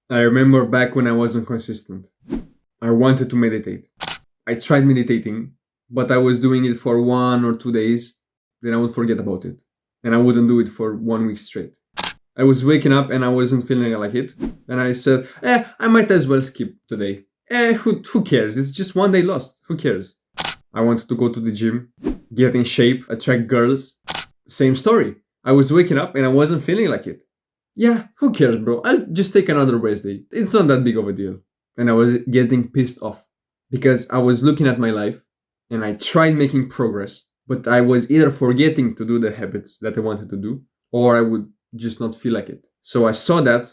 I remember back when I wasn't consistent. I wanted to meditate. I tried meditating, but I was doing it for 1 or 2 days, then I would forget about it. And I wouldn't do it for 1 week straight. I was waking up and I wasn't feeling like it. And I said, I might as well skip today. Who cares? It's just one day lost. Who cares? I wanted to go to the gym, get in shape, attract girls. Same story. I was waking up and I wasn't feeling like it. Yeah, who cares, bro? I'll just take another rest day. It's not that big of a deal. And I was getting pissed off because I was looking at my life and I tried making progress, but I was either forgetting to do the habits that I wanted to do or I would just not feel like it. So I saw that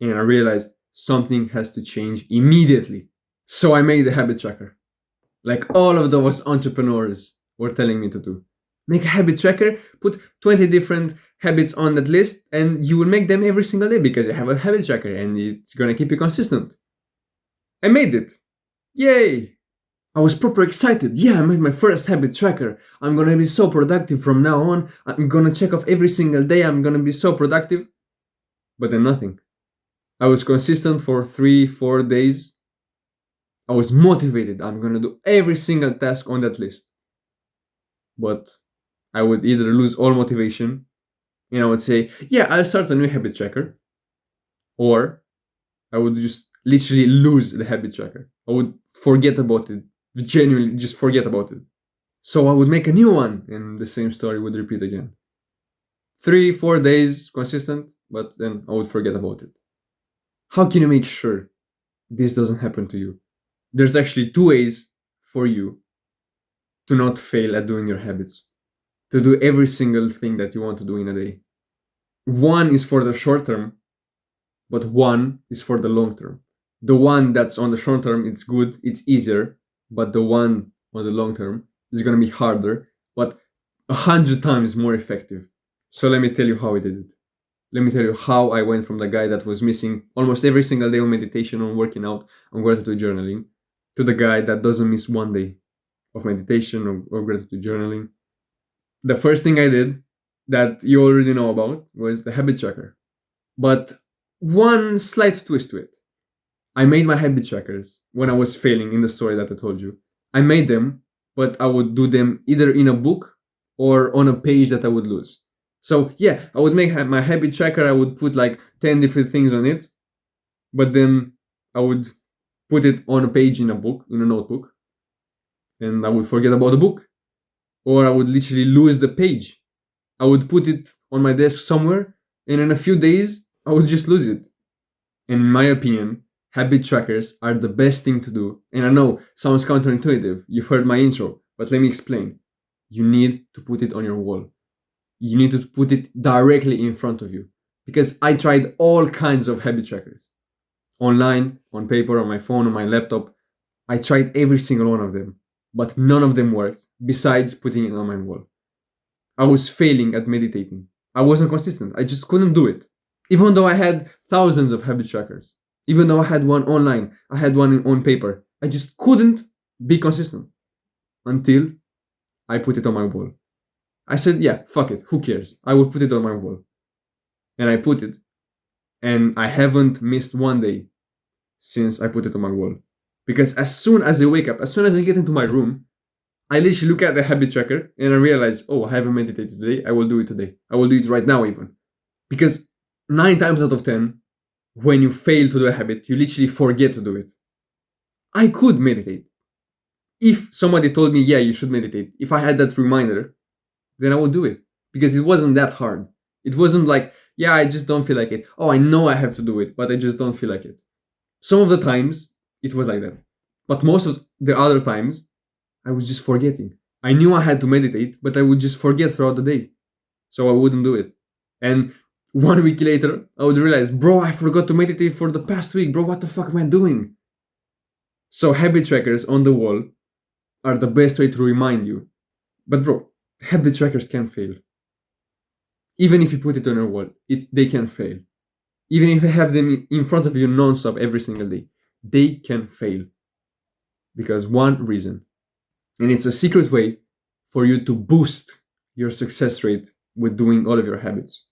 and I realized something has to change immediately. So I made a habit tracker, like all of those entrepreneurs were telling me to do. Make a habit tracker, put 20 different habits on that list, and you will make them every single day because you have a habit tracker and it's gonna keep you consistent. I made it. Yay! I was proper excited. Yeah, I made my first habit tracker. I'm gonna be so productive from now on. I'm gonna check off every single day. I'm gonna be so productive. But then nothing. I was consistent for 3, 4 days. I was motivated. I'm gonna do every single task on that list. But I would either lose all motivation and I would say, yeah, I'll start a new habit tracker, or I would just literally lose the habit tracker. I would forget about it, genuinely just forget about it. So I would make a new one and the same story would repeat again. 3, 4 days consistent, but then I would forget about it. How can you make sure this doesn't happen to you? There's actually two ways for you to not fail at doing your habits, to do every single thing that you want to do in a day. One is for the short term, but one is for the long term. The one that's on the short term, it's good, it's easier, but the one on the long term is going to be harder, but 100 times more effective. So let me tell you how I did it. Let me tell you how I went from the guy that was missing almost every single day on meditation, on working out, on gratitude journaling, to the guy that doesn't miss one day of meditation or gratitude journaling. The first thing I did that you already know about was the habit tracker. But one slight twist to it. I made my habit trackers when I was failing in the story that I told you. I made them, but I would do them either in a book or on a page that I would lose. So yeah, I would make my habit tracker, I would put like 10 different things on it, but then I would put it on a page in a book, in a notebook, and I would forget about the book. Or I would literally lose the page. I would put it on my desk somewhere, and in a few days, I would just lose it. And in my opinion, habit trackers are the best thing to do. And I know sounds counterintuitive. You've heard my intro, but let me explain. You need to put it on your wall. You need to put it directly in front of you. Because I tried all kinds of habit trackers. Online, on paper, on my phone, on my laptop. I tried every single one of them. But none of them worked, besides putting it on my wall. I was failing at meditating. I wasn't consistent. I just couldn't do it. Even though I had thousands of habit trackers, even though I had one online, I had one on paper, I just couldn't be consistent until I put it on my wall. I said, yeah, fuck it, who cares? I will put it on my wall. And I put it, and I haven't missed one day since I put it on my wall. Because as soon as I wake up, as soon as I get into my room, I literally look at the habit tracker and I realize, oh, I haven't meditated today. I will do it today. I will do it right now, even. Because 9 times out of 10, when you fail to do a habit, you literally forget to do it. I could meditate. If somebody told me, yeah, you should meditate, if I had that reminder, then I would do it. Because it wasn't that hard. It wasn't like, yeah, I just don't feel like it. Oh, I know I have to do it, but I just don't feel like it. Some of the times, it was like that. But most of the other times, I was just forgetting. I knew I had to meditate, but I would just forget throughout the day. So I wouldn't do it. And 1 week later, I would realize, bro, I forgot to meditate for the past week. Bro, what the fuck am I doing? So habit trackers on the wall are the best way to remind you. But bro, habit trackers can fail. Even if you put it on your wall, they can fail. Even if you have them in front of you non-stop every single day, they can fail. Because one reason. And it's a secret way for you to boost your success rate with doing all of your habits.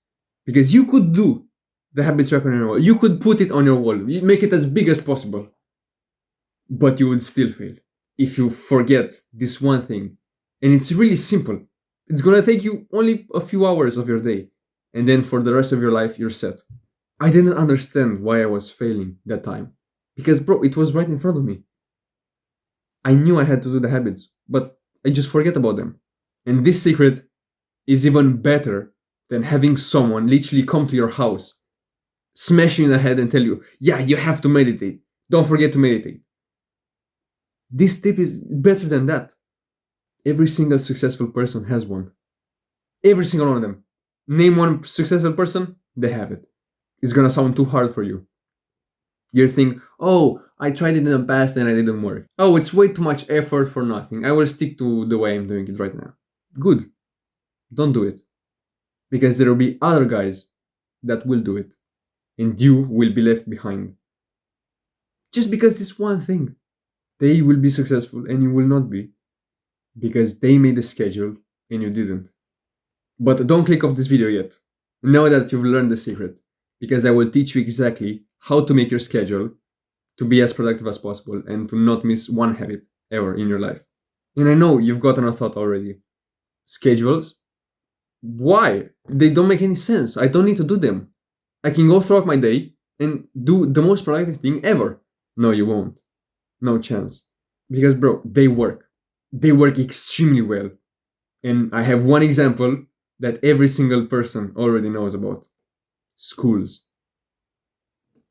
Because you could do the habit tracker on your wall. You could put it on your wall. You make it as big as possible. But you would still fail if you forget this one thing. And it's really simple. It's gonna take you only a few hours of your day. And then for the rest of your life, you're set. I didn't understand why I was failing that time. Because, bro, it was right in front of me. I knew I had to do the habits, but I just forget about them. And this secret is even better than having someone literally come to your house, smash you in the head and tell you, yeah, you have to meditate. Don't forget to meditate. This tip is better than that. Every single successful person has one. Every single one of them. Name one successful person, they have it. It's gonna sound too hard for you. You think, oh, I tried it in the past and it didn't work. Oh, it's way too much effort for nothing. I will stick to the way I'm doing it right now. Good. Don't do it. Because there will be other guys that will do it. And you will be left behind. Just because this one thing. They will be successful and you will not be. Because they made a schedule and you didn't. But don't click off this video yet. Know that you've learned the secret. Because I will teach you exactly how to make your schedule to be as productive as possible and to not miss one habit ever in your life. And I know you've gotten a thought already. Schedules? Why? They don't make any sense. I don't need to do them. I can go throughout my day and do the most productive thing ever. No, you won't. No chance. Because, bro, they work. They work extremely well. And I have one example that every single person already knows about. Schools.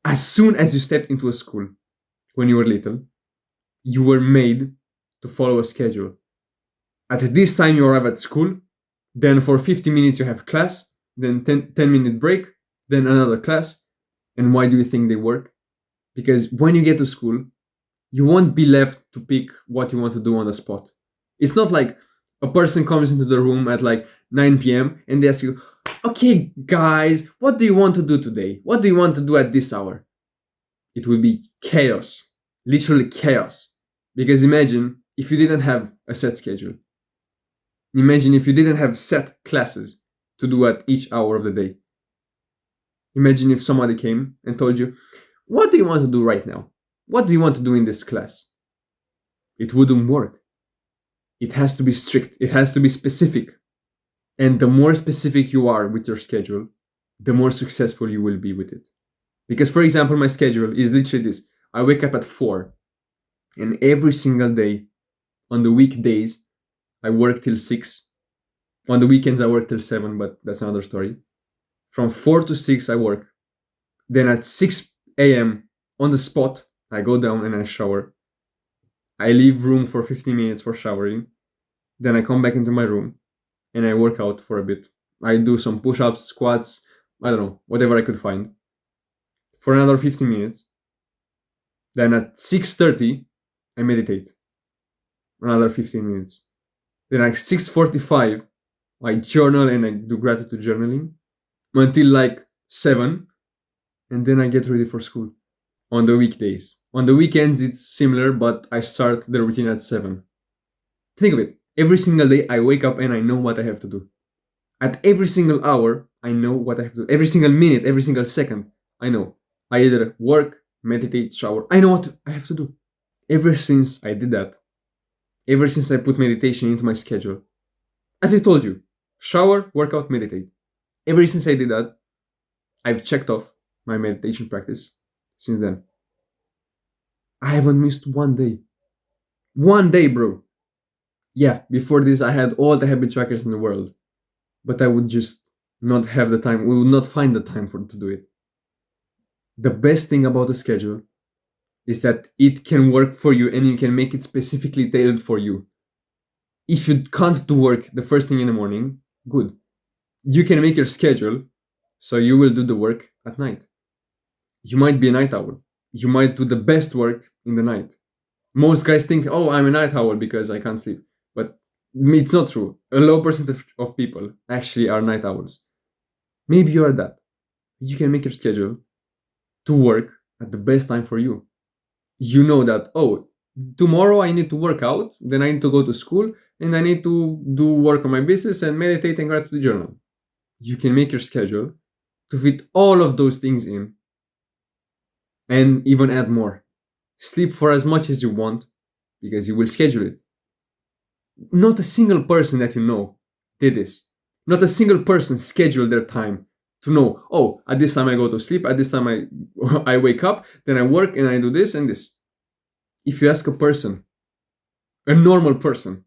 As soon as you stepped into a school, when you were little, you were made to follow a schedule. At this time you arrive at school, then for 50 minutes you have class, then 10-minute break, then another class. And why do you think they work? Because when you get to school, you won't be left to pick what you want to do on the spot. It's not like a person comes into the room at like 9 p.m. and they ask you, okay, guys, what do you want to do today? What do you want to do at this hour? It will be chaos, literally chaos. Because imagine if you didn't have a set schedule. Imagine if you didn't have set classes to do at each hour of the day. Imagine if somebody came and told you, what do you want to do right now? What do you want to do in this class? It wouldn't work. It has to be strict. It has to be specific. And the more specific you are with your schedule, the more successful you will be with it. Because, for example, my schedule is literally this. I wake up at 4. And every single day, on the weekdays, I work till 6. On the weekends, I work till 7, but that's another story. From 4 to 6, I work. Then at 6 a.m., on the spot, I go down and I shower. I leave room for 15 minutes for showering. Then I come back into my room and I work out for a bit. I do some push-ups, squats, I don't know, whatever I could find. For another 15 minutes. Then at 6:30, I meditate. Another 15 minutes. Then at 6:45, I journal and I do gratitude journaling until like 7. And then I get ready for school on the weekdays. On the weekends, it's similar, but I start the routine at 7. Think of it. Every single day, I wake up and I know what I have to do. At every single hour, I know what I have to do. Every single minute, every single second, I know. I either work, meditate, shower. I know what I have to do. Ever since I did that, ever since I put meditation into my schedule, as I told you, shower, workout, meditate. Ever since I did that, I've checked off my meditation practice since then. I haven't missed one day. One day, bro. Yeah, before this, I had all the habit trackers in the world, but I would just not have the time. We would not find the time to do it. The best thing about a schedule is that it can work for you and you can make it specifically tailored for you. If you can't do work the first thing in the morning, good. You can make your schedule so you will do the work at night. You might be a night owl. You might do the best work in the night. Most guys think, oh, I'm a night owl because I can't sleep. But it's not true. A low percentage of people actually are night owls. Maybe you are that. You can make your schedule to work at the best time for you. You know that, oh, tomorrow I need to work out, then I need to go to school, and I need to do work on my business and meditate and gratitude journal. You can make your schedule to fit all of those things in and even add more. Sleep for as much as you want because you will schedule it. Not a single person that you know did this. Not a single person scheduled their time to know, oh, at this time I go to sleep, at this time I wake up, then I work and I do this and this. If you ask a person, a normal person,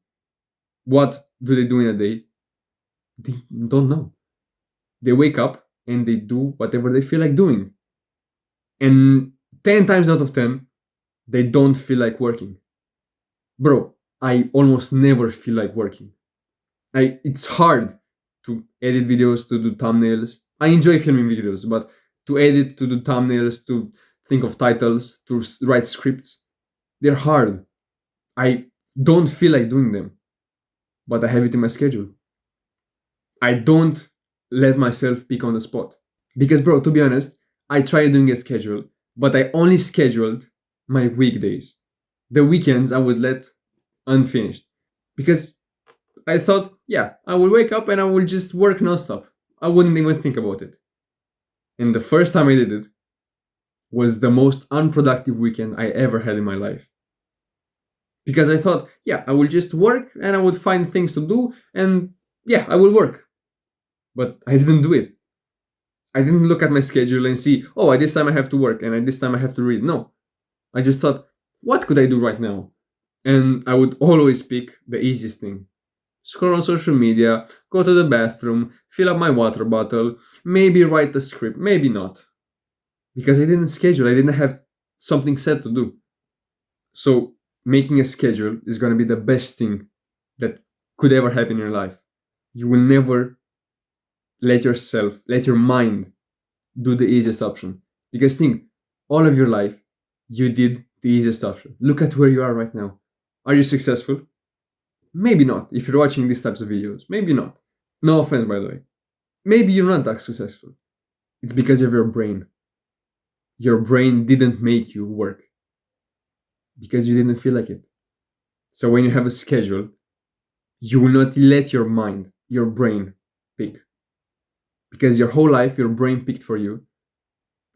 what do they do in a day? They don't know. They wake up and they do whatever they feel like doing. And 10 times out of 10, they don't feel like working. Bro, I almost never feel like working. It's hard to edit videos, to do thumbnails. I enjoy filming videos, but to edit, to do thumbnails, to think of titles, to write scripts, they're hard. I don't feel like doing them, but I have it in my schedule. I don't let myself pick on the spot. Because, bro, to be honest, I tried doing a schedule, but I only scheduled my weekdays. The weekends I would let unfinished. Because I thought, yeah, I will wake up and I will just work nonstop. I wouldn't even think about it. And the first time I did it was the most unproductive weekend I ever had in my life. Because I thought, yeah, I will just work and I would find things to do and yeah, I will work. But I didn't do it. I didn't look at my schedule and see, oh, at this time I have to work and at this time I have to read. No. I just thought, what could I do right now? And I would always pick the easiest thing. Scroll on social media, go to the bathroom, fill up my water bottle, maybe write a script, maybe not. Because I didn't schedule, I didn't have something set to do. So making a schedule is going to be the best thing that could ever happen in your life. You will never let your mind do the easiest option. Because think, all of your life, you did the easiest option. Look at where you are right now. Are you successful? Maybe not. If you're watching these types of videos, maybe not. No offense, by the way. Maybe you're not that successful. It's because of your brain. Your brain didn't make you work because you didn't feel like it. So when you have a schedule, you will not let your mind, your brain, pick. Because your whole life, your brain picked for you,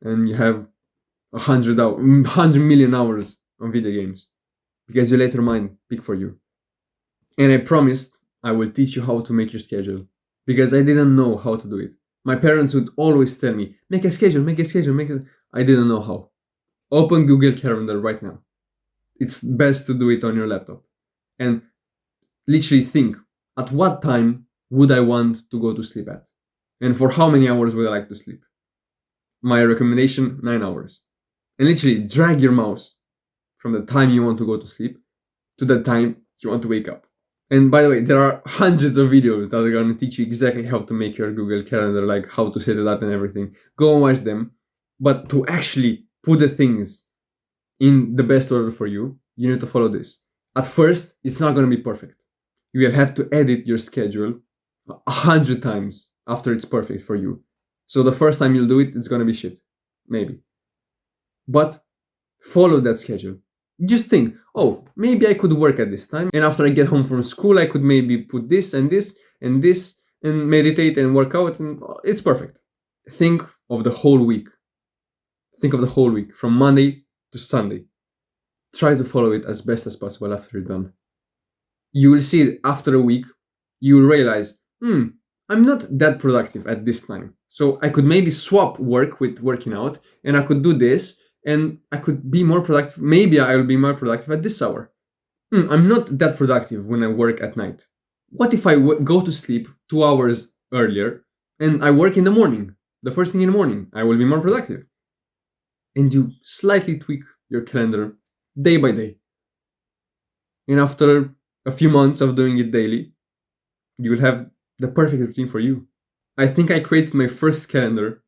and you have 100 million hours on video games because you let your mind pick for you. And I promised I will teach you how to make your schedule because I didn't know how to do it. My parents would always tell me, make a schedule. I didn't know how. Open Google Calendar right now. It's best to do it on your laptop. And literally think, at what time would I want to go to sleep at? And for how many hours would I like to sleep? My recommendation, 9 hours. And literally drag your mouse from the time you want to go to sleep to the time you want to wake up. And by the way, there are hundreds of videos that are going to teach you exactly how to make your Google Calendar, like how to set it up and everything. Go and watch them. But to actually put the things in the best order for you, you need to follow this. At first, it's not going to be perfect. You will have to edit your schedule 100 times after it's perfect for you. So the first time you'll do it, it's going to be shit. Maybe. But follow that schedule. Just think, oh, maybe I could work at this time. And after I get home from school, I could maybe put this and this and this and meditate and work out. And it's perfect. Think of the whole week. Think of the whole week from Monday to Sunday. Try to follow it as best as possible after you're done. You will see after a week, you will realize, I'm not that productive at this time. So I could maybe swap work with working out and I could do this and I could be more productive. Maybe I will be more productive at this hour. I'm not that productive when I work at night. What if I go to sleep 2 hours earlier and I work in the morning? The first thing in the morning, I will be more productive. And you slightly tweak your calendar day by day. And after a few months of doing it daily, you will have the perfect routine for you. I think I created my first calendar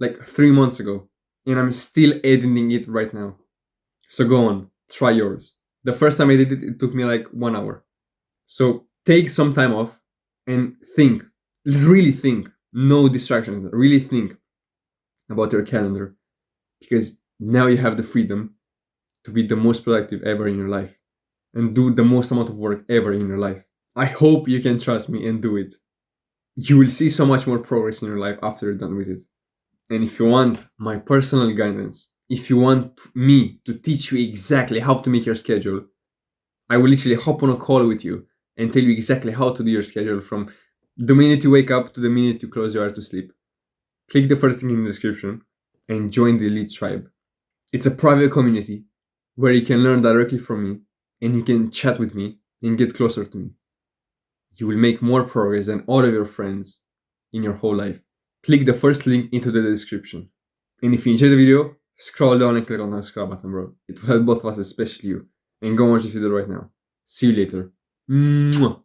like 3 months ago, and I'm still editing it right now. So go on, try yours. The first time I did it, it took me like 1 hour. So take some time off and think, really think, no distractions, really think about your calendar because now you have the freedom to be the most productive ever in your life and do the most amount of work ever in your life. I hope you can trust me and do it. You will see so much more progress in your life after you're done with it. And if you want my personal guidance, if you want me to teach you exactly how to make your schedule, I will literally hop on a call with you and tell you exactly how to do your schedule from the minute you wake up to the minute you close your eyes to sleep. Click the first link in the description and join the Elite Tribe. It's a private community where you can learn directly from me and you can chat with me and get closer to me. You will make more progress than all of your friends in your whole life. Click the first link into the description. And if you enjoyed the video, scroll down and click on the subscribe button, bro. It will help both of us, especially you. And go watch the video right now. See you later. Mwah.